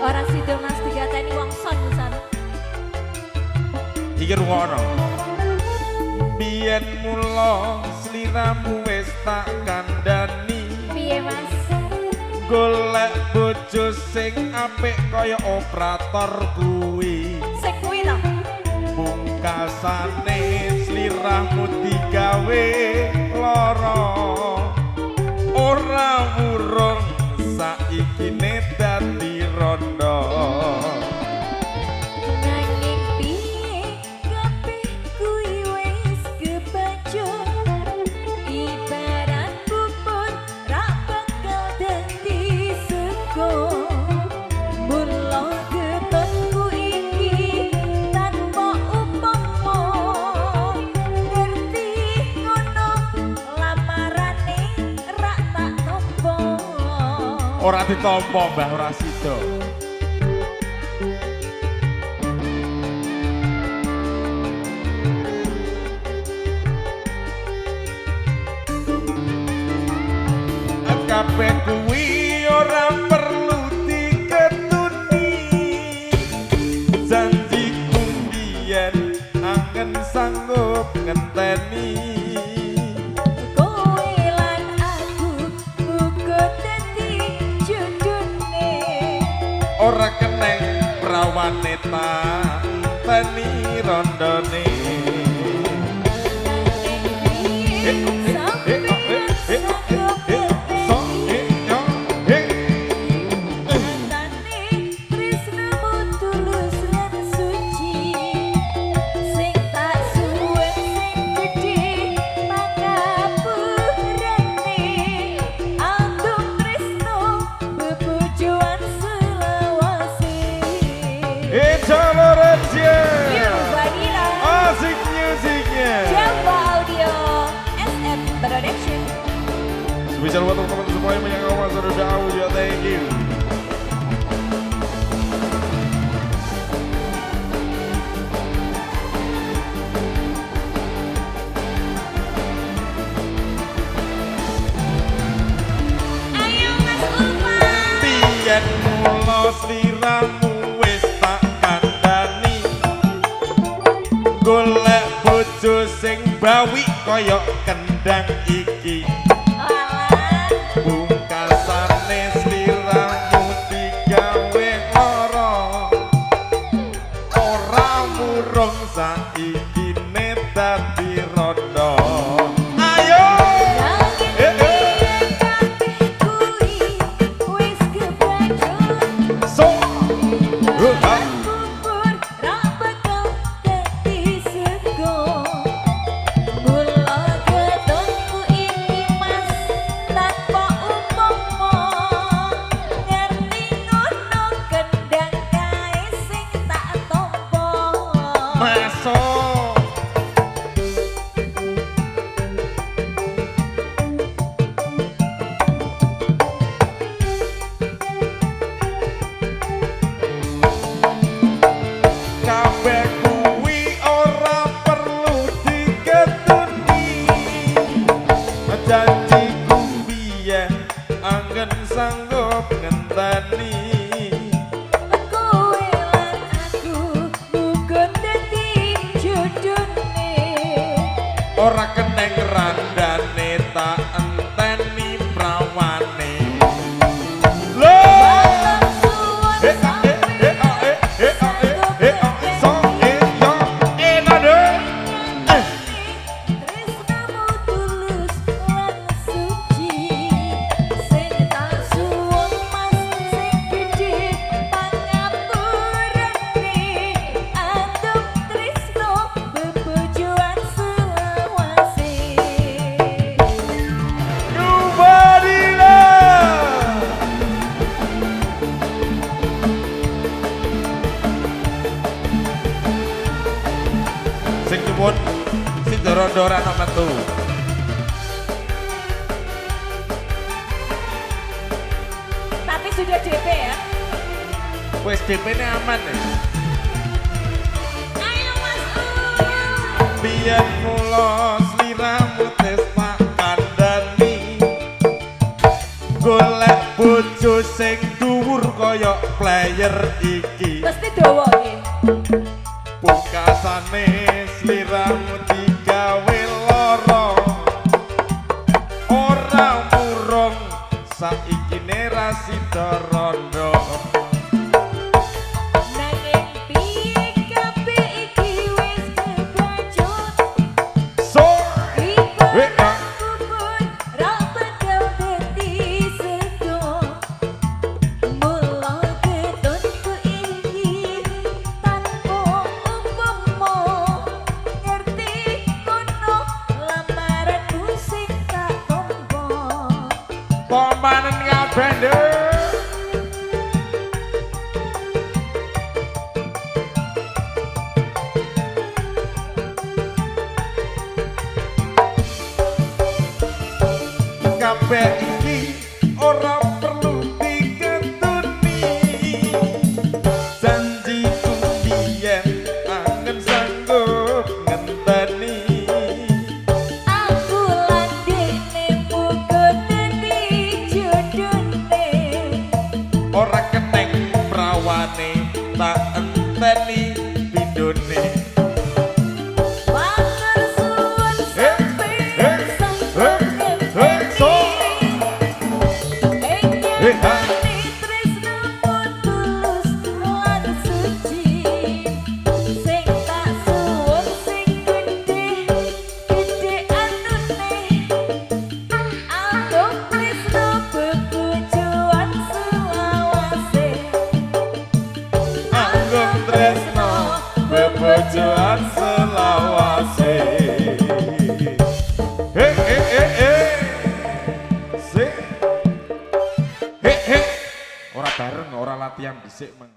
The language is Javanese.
Ora sido Mas digateni wong son pisan. Iki ruwono. Biyen mula sliramu wis tak kandhani. Piye Mas? Golek bojo sing apik kaya operator kuwi. Sing kuwi to. Pungkasane sliramu digawe lara. Ora murung saiki dadi rondo. Nanging piye kabeh kuwi wis kebaca. Ibarat bubur ra bakal dadi sego. Mula ketemu iki tanpa upama. Ngerti ngono lamarane ra tak tampa. Ora ditampa Mbah ora sida. Kabeh kuwi ora perlu diketuni. Janjiku mbiyen angen sanggup ngenteni. Kowe lan aku muga dadi jodone. Ora keneng prawane tak teni rondone. Asik musiknya. Jambo Audio SM Production. Spesial buat teman-teman semua yang menyanyikan Mas Ruda Audio, thank you. Ayo Mas Ulfa. Biyen mula sliramu wis tak kandhani. Golek bojo sing bawi kaya kendang iki. Alah. Pungkasane sliramu digawe lara. Ora murung saiki dadi rondo. Ayo! So! Masuk! Kabeh kuwi ora perlu diketuni. Janjiku biyen anggen sanggup ngenteni. Kowe lan aku muga dadi jodone. Ora keneng randane tak enteni prawane. Bapak suwun sampe tresnamu tulus lan suci. Sing tak suwun Mas sing gedhe pangapurane. Adem tresno bebojoan selawase. Nobody love. Sing nyuwun sing doro-doro ana metu. Tapi sudah DP ya. Wis DP-ne aman ya. Ayo Mas Ul. Biyen mula sliramu tes tak kandhani. Golek bojo bojo sing dhuwur kaya player iki Mesti dawa iki. pungkasane sliramu digawe lara ora murung saiki ra sida rondo Nanging piye kabeh iki wis kebacut. so Ibarat kubur ra bakal dadi sego. Mula ketutku iki tanpa upama ngerti kono lamaranmu sing tak tompo. pamanen kabeh nduk kabeh iki ora perlu diketuni janji kumbiyen angen sanggup ngenteni Aku lan dene muga dadi jodone. ora keneng prawane tak enteni pindhone Matur suwun sampe so tresnamu tulus lan suci. Sing tak suwun sing gedhe anune. Aku tresno bebujuan selawase. anggung tresno bebojoan selawase sik ora bareng ora latihan dhisik meng